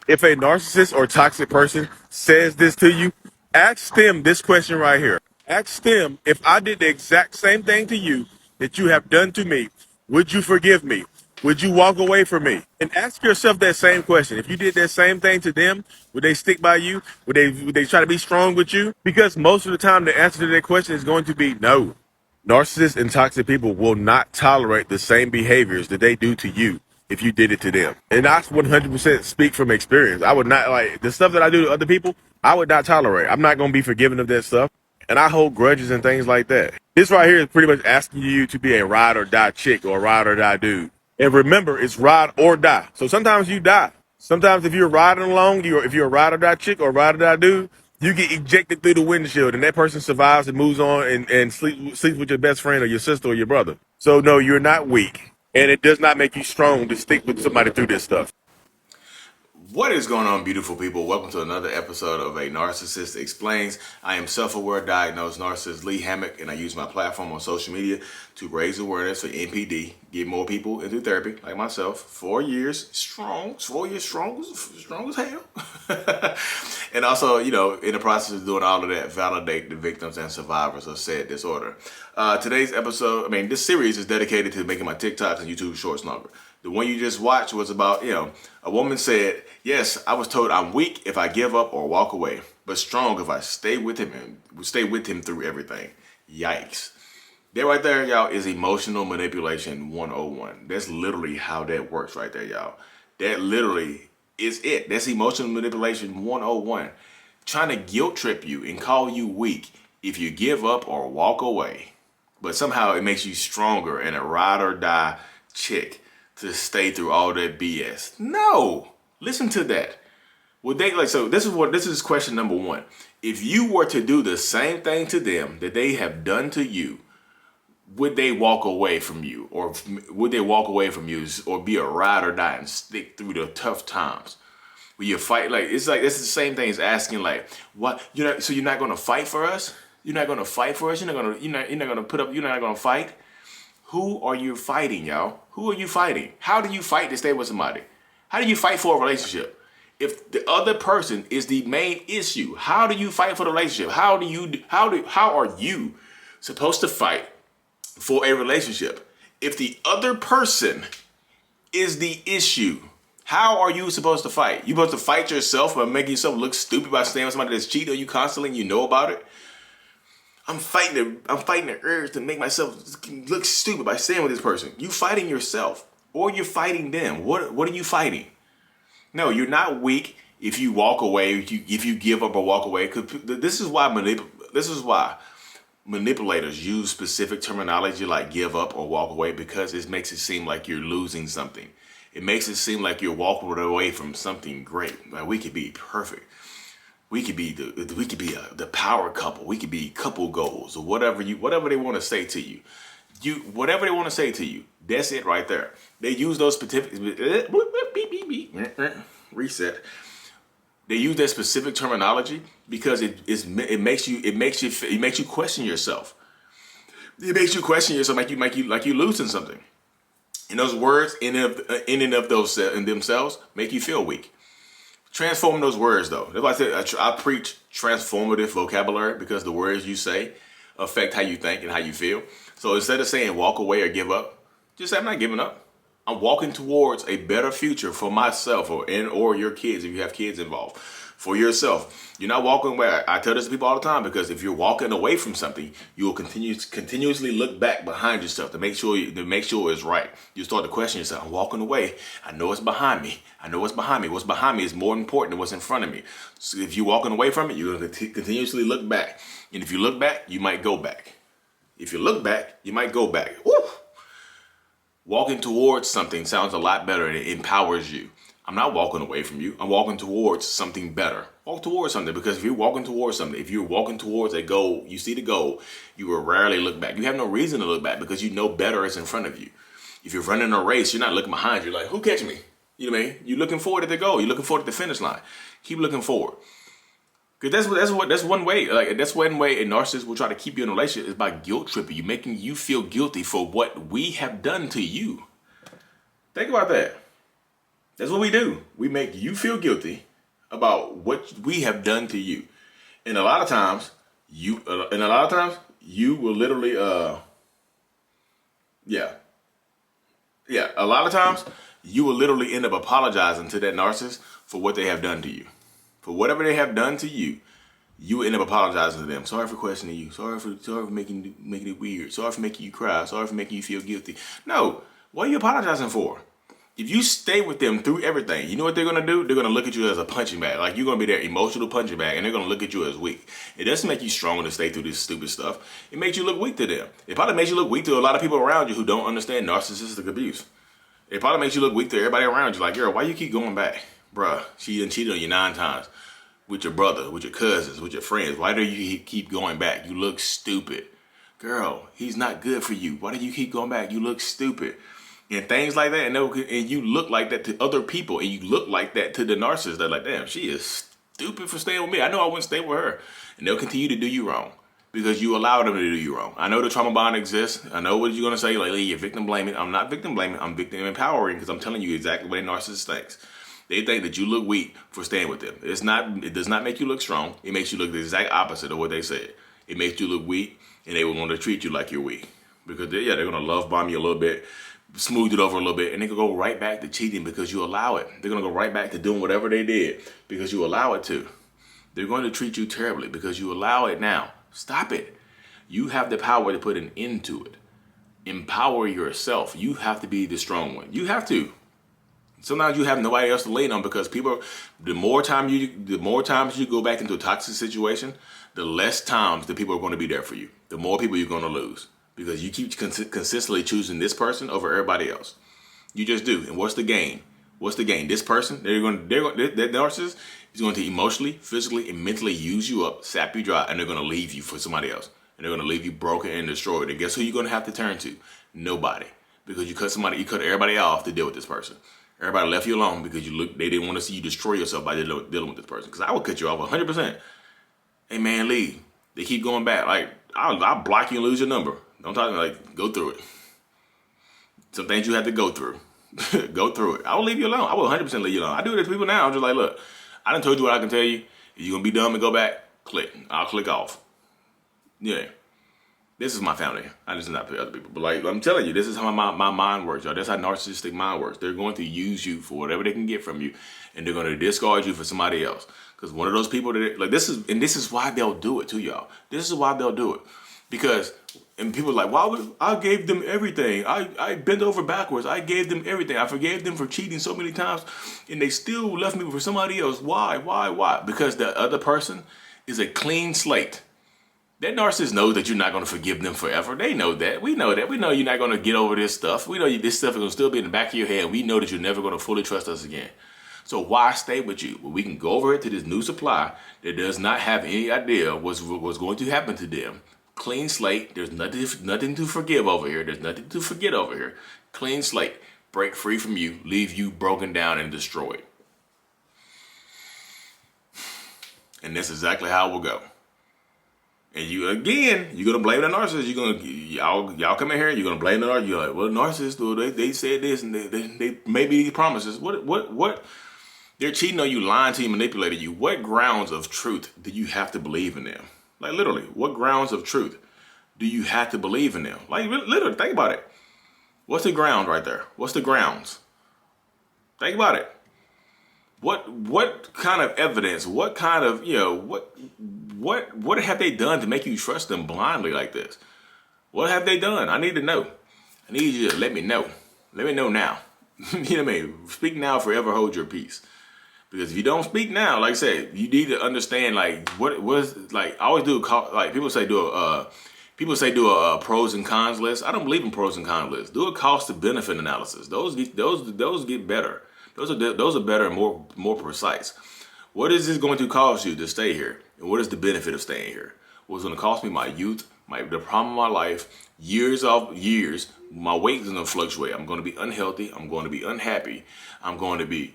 If a narcissist or toxic person says this to you, ask them this question right here. Ask them, if I did the exact same thing to you that you have done to me, would you forgive me? Would you walk away from me? And ask yourself that same question. If you did that same thing to them, would they stick by you? Would they try to be strong with you? Because most of the time the answer to that question is going to be no. Narcissists and toxic people will not tolerate the same behaviors that they do to you if you did it to them. And I 100% speak from experience. I would not, like, the stuff that I do to other people, I would not tolerate. I'm not going to be forgiving of that stuff. And I hold grudges and things like that. This right here is pretty much asking you to be a ride or die chick or a ride or die dude. And remember, it's ride or die. So sometimes you die. Sometimes if you're riding along, if you're a ride or die chick or a ride or die dude, you get ejected through the windshield and that person survives and moves on and sleeps with your best friend or your sister or your brother. So no, you're not weak. And it does not make you strong to stick with somebody through this stuff. What is going on, beautiful people? Welcome to another episode of A Narcissist Explains. I am self-aware diagnosed narcissist Lee Hammock, and I use my platform on social media to raise awareness for NPD, get more people into therapy like myself. 4 years strong, 4 years strong as hell. And also, in the process of doing all of that, validate the victims and survivors of said disorder. Today's episode, this series is dedicated to making my TikToks and YouTube shorts longer. The one you just watched was about, a woman said, yes, I was told I'm weak if I give up or walk away, but strong if I stay with him and stay with him through everything. Yikes. That right there, y'all, is emotional manipulation 101. That's literally how that works right there, y'all. That literally is it. That's emotional manipulation 101. Trying to guilt trip you and call you weak if you give up or walk away. But somehow it makes you stronger and a ride or die chick to stay through all that BS. No, listen to that. Would they this is question number one. If you were to do the same thing to them that they have done to you, would they walk away from you, or would they walk away from you, or be a ride or die and stick through the tough times? Will you fight? It's the same thing as asking what? So you're not going to fight for us? You're not going to fight for us? You're not going to put up? You're not going to fight? Who are you fighting, y'all? Who are you fighting? How do you fight to stay with somebody? How do you fight for a relationship? If the other person is the main issue, how do you fight for the relationship? How are you supposed to fight for a relationship? If the other person is the issue, how are you supposed to fight? You supposed to fight yourself by making yourself look stupid by staying with somebody that's cheating on you constantly and you know about it? I'm fighting the urge to make myself look stupid by staying with this person. You fighting yourself, or you're fighting them. What are you fighting? No, you're not weak if you walk away, if you give up or walk away. Because this is why manipulators use specific terminology like give up or walk away, because it makes it seem like you're losing something. It makes it seem like you're walking away from something great. Like, we could be perfect. We could be the power couple. We could be couple goals, or whatever they want to say to you. Whatever they want to say to you. That's it right there. They use those specific reset. They use that specific terminology because it makes you question yourself. It makes you question yourself, like you losing something. And those words in and of themselves make you feel weak. Transform those words, though. That's why I said I preach transformative vocabulary, because the words you say affect how you think and how you feel. So instead of saying walk away or give up, just say I'm not giving up. I'm walking towards a better future for myself or your kids, if you have kids involved. For yourself. You're not walking away. I tell this to people all the time, because if you're walking away from something, you will continuously look back behind yourself to make sure it's right. You start to question yourself. I'm walking away. I know it's behind me. I know what's behind me. What's behind me is more important than what's in front of me. So if you're walking away from it, you're going to continuously look back. And if you look back, you might go back. If you look back, you might go back. Woo! Walking towards something sounds a lot better, and it empowers you. I'm not walking away from you. I'm walking towards something better. Walk towards something, because if you're walking towards something, if you're walking towards a goal, you see the goal, you will rarely look back. You have no reason to look back, because you know better is in front of you. If you're running a race, you're not looking behind you like, who catch me? You know what I mean? You're looking forward at the goal. You're looking forward at the finish line. Keep looking forward. Because that's one way. That's one way a narcissist will try to keep you in a relationship, is by guilt tripping you, making you feel guilty for what we have done to you. Think about that. That's what we do. We make you feel guilty about what we have done to you. And a lot of times, you will literally, yeah. Yeah, a lot of times you will literally end up apologizing to that narcissist for what they have done to you. For whatever they have done to you, you will end up apologizing to them. Sorry for questioning you. Sorry for making it weird. Sorry for making you cry. Sorry for making you feel guilty. No, what are you apologizing for? If you stay with them through everything, you know what they're going to do? They're going to look at you as a punching bag. Like, you're going to be their emotional punching bag, and they're going to look at you as weak. It doesn't make you stronger to stay through this stupid stuff. It makes you look weak to them. It probably makes you look weak to a lot of people around you who don't understand narcissistic abuse. It probably makes you look weak to everybody around you. Like, girl, why you keep going back? Bruh, she done cheated on you 9 times. With your brother, with your cousins, with your friends. Why do you keep going back? You look stupid. Girl, he's not good for you. Why do you keep going back? You look stupid. And things like that, and you look like that to other people, and you look like that to the narcissist. They're like, damn, she is stupid for staying with me. I know I wouldn't stay with her. And they'll continue to do you wrong because you allow them to do you wrong. I know the trauma bond exists. I know what you're going to say, like, you're victim blaming. I'm not victim blaming. I'm victim empowering because I'm telling you exactly what a narcissist thinks. They think that you look weak for staying with them. It does not make you look strong. It makes you look the exact opposite of what they said. It makes you look weak, and they will want to treat you like you're weak. Because, they're going to love bomb you a little bit, smooth it over a little bit, and they can go right back to cheating because you allow it. They're going to go right back to doing whatever they did because you allow it to. They're going to treat you terribly because you allow it now. Stop it. You have the power to put an end to it. Empower yourself. You have to be the strong one. You have to. Sometimes you have nobody else to lean on because people, the more times you go back into a toxic situation, the less times the people are going to be there for you. The more people you're going to lose because you keep consistently choosing this person over everybody else. You just do. And what's the gain? What's the gain? This person, that narcissist is going to emotionally, physically, and mentally use you up, sap you dry, and they're going to leave you for somebody else. And they're going to leave you broken and destroyed. And guess who you're going to have to turn to? Nobody. Because you cut everybody off to deal with this person. Everybody left you alone because they didn't want to see you destroy yourself by dealing with this person. Because I would cut you off 100%. Hey man, leave. They keep going back. Like, I'll block you and lose your number. Don't talk to me, like, go through it. Some things you have to go through. Go through it. I will leave you alone. I will 100% leave you alone. I do it to people now. I'm just like, look, I done told you what I can tell you. If you're going to be dumb and go back, click. I'll click off. Yeah. This is my family. I just not pay other people. But like I'm telling you, this is how my mind works, y'all. That's how narcissistic mind works. They're going to use you for whatever they can get from you, and they're going to discard you for somebody else. Because one of those people that like this is why they'll do it to y'all. This is why they'll do it. Because and people are like, I gave them everything. I bent over backwards. I gave them everything. I forgave them for cheating so many times, and they still left me for somebody else. Why? Because the other person is a clean slate. That narcissist knows that you're not going to forgive them forever. They know that. We know that. We know you're not going to get over this stuff. We know this stuff is going to still be in the back of your head. We know that you're never going to fully trust us again. So why stay with you? Well, we can go over it to this new supply that does not have any idea what's going to happen to them. Clean slate. There's nothing to forgive over here. There's nothing to forget over here. Clean slate. Break free from you. Leave you broken down and destroyed. And that's exactly how it will go. And you're gonna blame the narcissist. Y'all come in here. You're gonna blame the narcissist. You're like, well, narcissists, they said this and they made these promises. What? They're cheating on you, lying to you, manipulating you. What grounds of truth do you have to believe in them? Like literally, what grounds of truth do you have to believe in them? Like literally, think about it. What's the ground right there? What's the grounds? Think about it. What kind of evidence? What kind of what have they done to make you trust them blindly like this? What have they done? I need to know. I need you to let me know. Let me know now. You know what I mean? Speak now, forever hold your peace. Because if you don't speak now, like I said, you need to understand like what was like. I always do like people say do a pros and cons list. I don't believe in pros and cons lists. Do a cost to benefit analysis. Those get better. Those are better and more precise. What is this going to cost you to stay here? And what is the benefit of staying here? What's going to cost me my youth, the problem of my life, years. My weight is going to fluctuate. I'm going to be unhealthy. I'm going to be unhappy. I'm going to be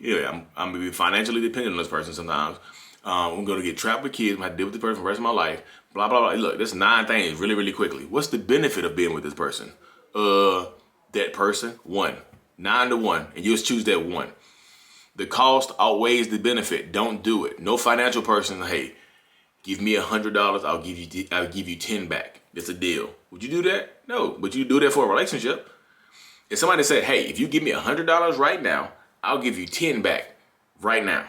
financially dependent on this person sometimes. I'm going to get trapped with kids. I'm going to deal with this person for the rest of my life. Blah, blah, blah. Look, there's 9 things really, really quickly. What's the benefit of being with this person? That person, 1. 9 to 1. And you just choose that 1. The cost outweighs the benefit. Don't do it. No financial person, hey, give me $100, I'll give you 10 back. It's a deal. Would you do that? No, but you do that for a relationship. If somebody said, hey, if you give me $100 right now, I'll give you 10 back right now.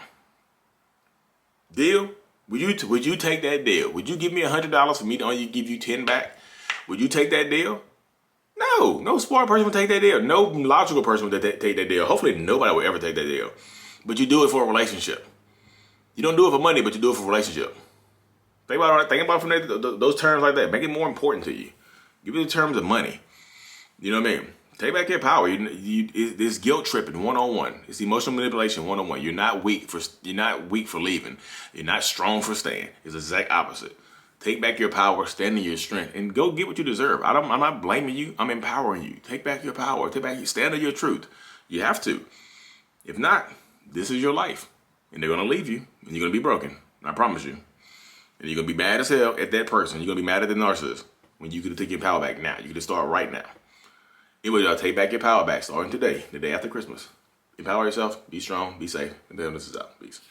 Deal? Would you take that deal? Would you give me $100 for me to only give you 10 back? Would you take that deal? No smart person would take that deal. No logical person would take that deal. Hopefully nobody would ever take that deal. But you do it for a relationship. You don't do it for money, but you do it for a relationship. Think about it from those terms like that. Make it more important to you. Give it the terms of money. You know what I mean? Take back your power. It's guilt tripping 101. It's emotional manipulation 101. You're not weak for leaving. You're not strong for staying. It's the exact opposite. Take back your power, stand in your strength, and go get what you deserve. I'm not blaming you. I'm empowering you. Take back your power. Stand on your truth. You have to. If not, this is your life. And they're going to leave you, and you're going to be broken. I promise you. And you're going to be mad as hell at that person. You're going to be mad at the narcissist when you could have taken your power back now. You could have started right now. Anyway, y'all, take back your power back starting today, the day after Christmas. Empower yourself, be strong, be safe, and then this is out. Peace.